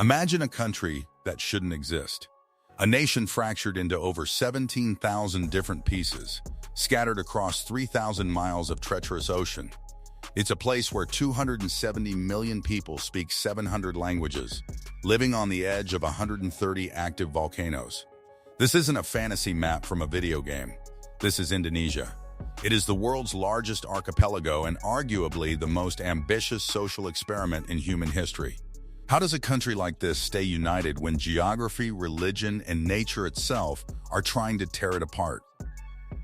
Imagine a country that shouldn't exist. A nation fractured into over 17,000 different pieces, scattered across 3,000 miles of treacherous ocean. It's a place where 270 million people speak 700 languages, living on the edge of 130 active volcanoes. This isn't a fantasy map from a video game. This is Indonesia. It is the world's largest archipelago and arguably the most ambitious social experiment in human history. How does a country like this stay united when geography, religion, and nature itself are trying to tear it apart?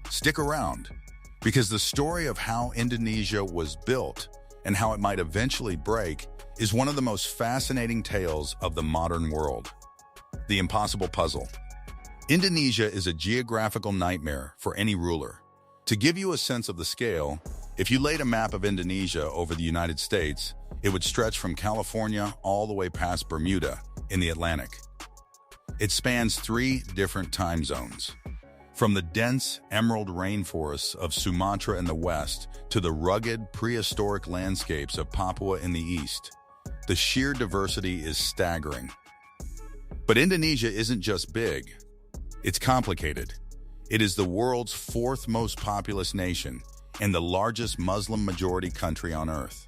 Stick around, because the story of how Indonesia was built and how it might eventually break is one of the most fascinating tales of the modern world. The impossible puzzle. Indonesia is a geographical nightmare for any ruler. To give you a sense of the scale, if you laid a map of Indonesia over the United States, it would stretch from California all the way past Bermuda in the Atlantic. It spans 3 different time zones, from the dense emerald rainforests of Sumatra in the west to the rugged prehistoric landscapes of Papua in the east. The sheer diversity is staggering. But Indonesia isn't just big, it's complicated. It is the world's 4th most populous nation and the largest Muslim-majority country on Earth.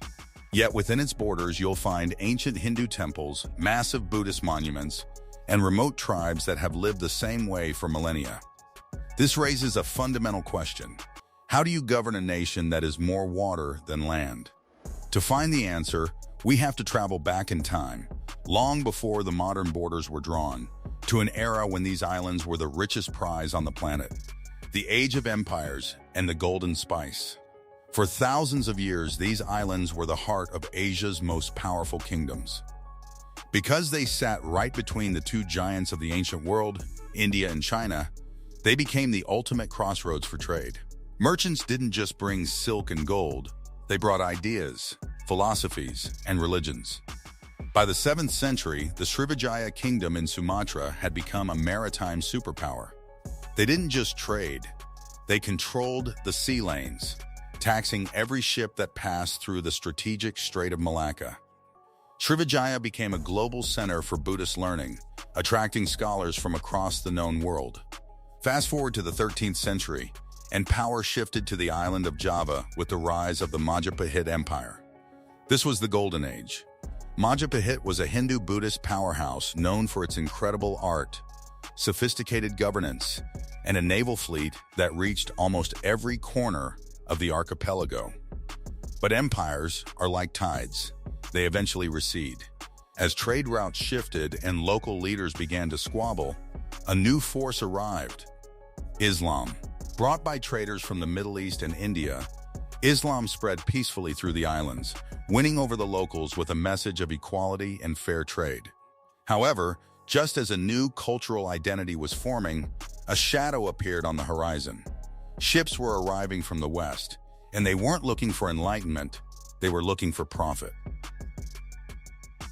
Yet within its borders, you'll find ancient Hindu temples, massive Buddhist monuments, and remote tribes that have lived the same way for millennia. This raises a fundamental question. How do you govern a nation that is more water than land? To find the answer, we have to travel back in time, long before the modern borders were drawn, to an era when these islands were the richest prize on the planet, the age of empires and the golden spice. For thousands of years, these islands were the heart of Asia's most powerful kingdoms. Because they sat right between the 2 giants of the ancient world, India and China, they became the ultimate crossroads for trade. Merchants didn't just bring silk and gold, they brought ideas, philosophies, and religions. By the 7th century, the Srivijaya kingdom in Sumatra had become a maritime superpower. They didn't just trade, they controlled the sea lanes, taxing every ship that passed through the strategic Strait of Malacca. Srivijaya became a global center for Buddhist learning, attracting scholars from across the known world. Fast forward to the 13th century, and power shifted to the island of Java with the rise of the Majapahit Empire. This was the Golden Age. Majapahit was a Hindu-Buddhist powerhouse known for its incredible art, sophisticated governance, and a naval fleet that reached almost every corner of the archipelago. But empires are like tides. They eventually recede. As trade routes shifted and local leaders began to squabble, a new force arrived: Islam. Brought by traders from the Middle East and India, Islam spread peacefully through the islands, winning over the locals with a message of equality and fair trade. However, just as a new cultural identity was forming, a shadow appeared on the horizon. Ships were arriving from the west, and they weren't looking for enlightenment, they were looking for profit.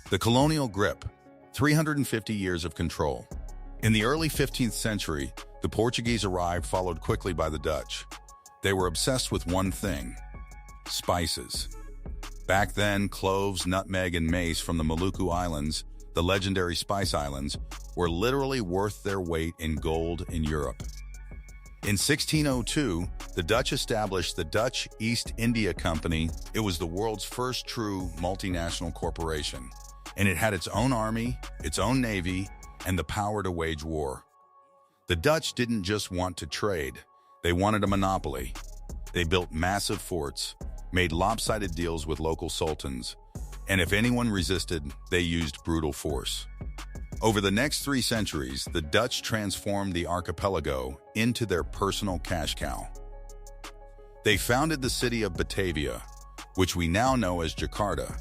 The colonial grip, 350 years of control. In the early 15th century, the Portuguese arrived, followed quickly by the Dutch. They were obsessed with one thing: spices. Back then, cloves, nutmeg, and mace from the Maluku Islands, the legendary Spice Islands, were literally worth their weight in gold in Europe. In 1602, the Dutch established the Dutch East India Company. It was the world's first true multinational corporation, and it had its own army, its own navy, and the power to wage war. The Dutch didn't just want to trade, they wanted a monopoly. They built massive forts, made lopsided deals with local sultans, and if anyone resisted, they used brutal force. Over the next 3 centuries, the Dutch transformed the archipelago into their personal cash cow. They founded the city of Batavia, which we now know as Jakarta,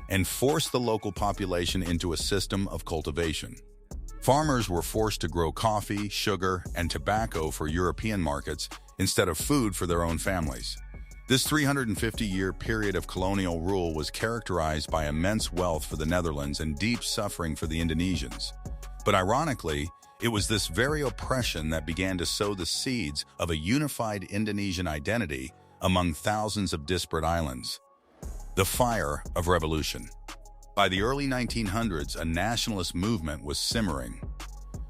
and forced the local population into a system of cultivation. Farmers were forced to grow coffee, sugar, and tobacco for European markets instead of food for their own families. This 350-year period of colonial rule was characterized by immense wealth for the Netherlands and deep suffering for the Indonesians. But ironically, it was this very oppression that began to sow the seeds of a unified Indonesian identity among thousands of disparate islands. The fire of revolution. By the early 1900s, a nationalist movement was simmering.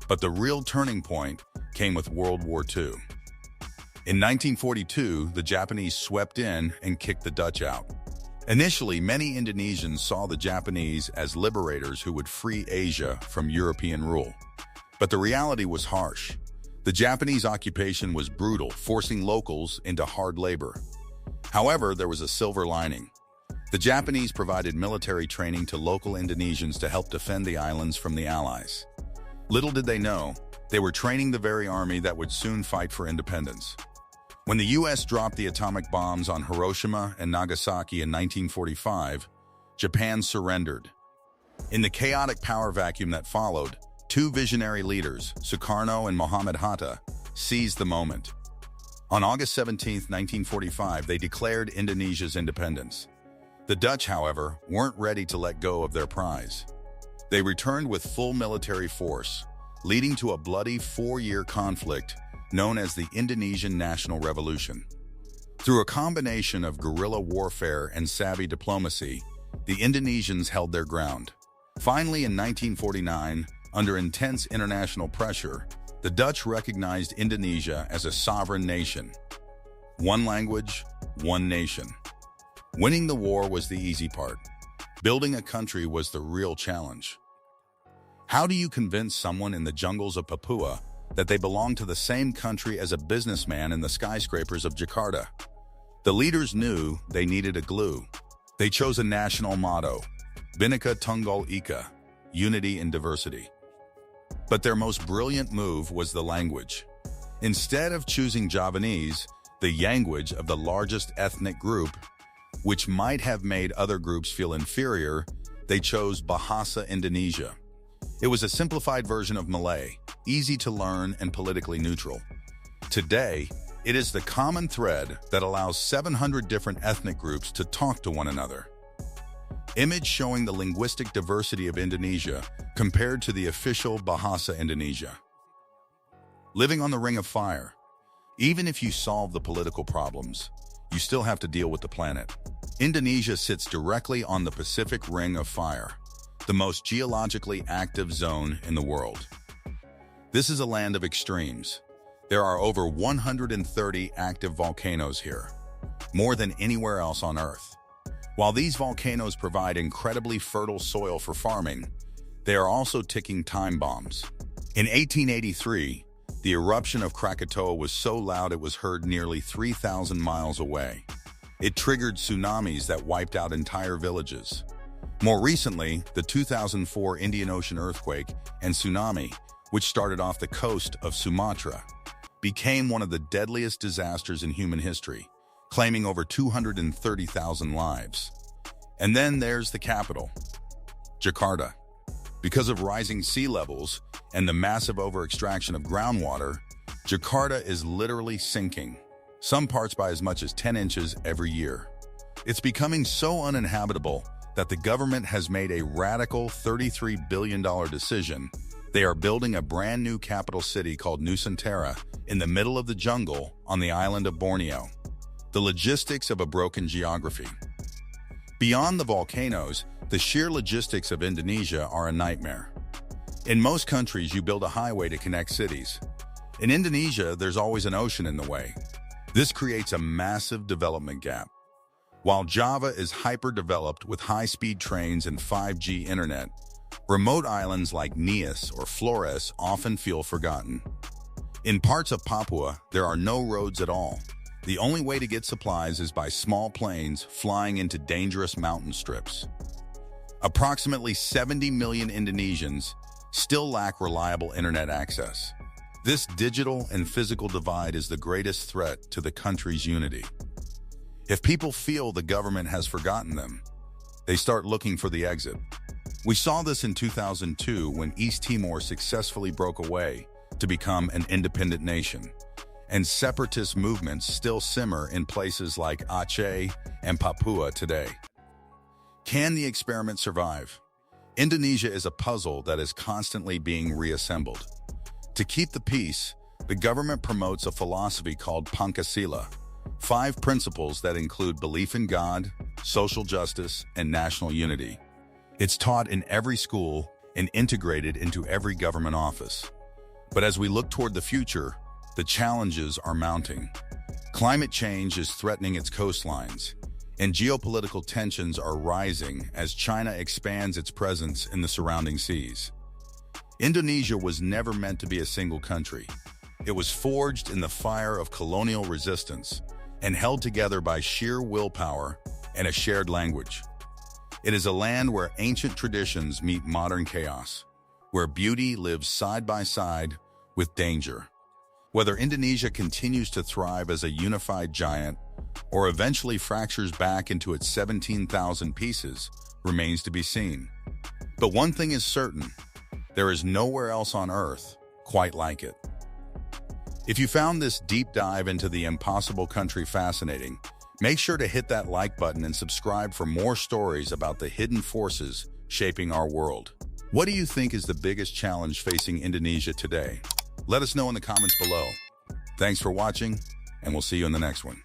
But the real turning point came with World War II. In 1942, the Japanese swept in and kicked the Dutch out. Initially, many Indonesians saw the Japanese as liberators who would free Asia from European rule. But the reality was harsh. The Japanese occupation was brutal, forcing locals into hard labor. However, there was a silver lining. The Japanese provided military training to local Indonesians to help defend the islands from the Allies. Little did they know, they were training the very army that would soon fight for independence. When the U.S. dropped the atomic bombs on Hiroshima and Nagasaki in 1945, Japan surrendered. In the chaotic power vacuum that followed, two visionary leaders, Sukarno and Muhammad Hatta, seized the moment. On August 17, 1945, they declared Indonesia's independence. The Dutch, however, weren't ready to let go of their prize. They returned with full military force, leading to a bloody 4-year conflict known as the Indonesian National Revolution. Through a combination of guerrilla warfare and savvy diplomacy, the Indonesians held their ground. Finally, in 1949, under intense international pressure, the Dutch recognized Indonesia as a sovereign nation. One language, one nation. Winning the war was the easy part. Building a country was the real challenge. How do you convince someone in the jungles of Papua that they belong to the same country as a businessman in the skyscrapers of Jakarta? The leaders knew they needed a glue. They chose a national motto, Bhinneka Tunggal Ika, unity in diversity. But their most brilliant move was the language. Instead of choosing Javanese, the language of the largest ethnic group, which might have made other groups feel inferior, they chose Bahasa Indonesia. It was a simplified version of Malay, easy to learn and politically neutral. Today, it is the common thread that allows 700 different ethnic groups to talk to one another. Image showing the linguistic diversity of Indonesia compared to the official Bahasa Indonesia. Living on the Ring of Fire. Even if you solve the political problems, you still have to deal with the planet. Indonesia sits directly on the Pacific Ring of Fire, the most geologically active zone in the world. This is a land of extremes. There are over 130 active volcanoes here, more than anywhere else on Earth. While these volcanoes provide incredibly fertile soil for farming, they are also ticking time bombs. In 1883, the eruption of Krakatoa was so loud it was heard nearly 3,000 miles away. It triggered tsunamis that wiped out entire villages. More recently, the 2004 Indian Ocean earthquake and tsunami, which started off the coast of Sumatra, became one of the deadliest disasters in human history, claiming over 230,000 lives. And then there's the capital, Jakarta. Because of rising sea levels and the massive over-extraction of groundwater, Jakarta is literally sinking, some parts by as much as 10 inches every year. It's becoming so uninhabitable that the government has made a radical $33 billion decision. They are building a brand new capital city called Nusantara in the middle of the jungle on the island of Borneo. The logistics of a broken geography. Beyond the volcanoes, the sheer logistics of Indonesia are a nightmare. In most countries, you build a highway to connect cities. In Indonesia, there's always an ocean in the way. This creates a massive development gap. While Java is hyper-developed with high-speed trains and 5G internet, remote islands like Nias or Flores often feel forgotten. In parts of Papua, there are no roads at all. The only way to get supplies is by small planes flying into dangerous mountain strips. Approximately 70 million Indonesians still lack reliable internet access. This digital and physical divide is the greatest threat to the country's unity. If people feel the government has forgotten them, they start looking for the exit. We saw this in 2002 when East Timor successfully broke away to become an independent nation, and separatist movements still simmer in places like Aceh and Papua today. Can the experiment survive? Indonesia is a puzzle that is constantly being reassembled. To keep the peace, the government promotes a philosophy called Pancasila, 5 principles that include belief in God, social justice, and national unity. It's taught in every school and integrated into every government office. But as we look toward the future, the challenges are mounting. Climate change is threatening its coastlines, and geopolitical tensions are rising as China expands its presence in the surrounding seas. Indonesia was never meant to be a single country. It was forged in the fire of colonial resistance and held together by sheer willpower and a shared language. It is a land where ancient traditions meet modern chaos, where beauty lives side by side with danger. Whether Indonesia continues to thrive as a unified giant or eventually fractures back into its 17,000 pieces remains to be seen. But one thing is certain, there is nowhere else on Earth quite like it. If you found this deep dive into the impossible country fascinating, make sure to hit that like button and subscribe for more stories about the hidden forces shaping our world. What do you think is the biggest challenge facing Indonesia today? Let us know in the comments below. Thanks for watching, and we'll see you in the next one.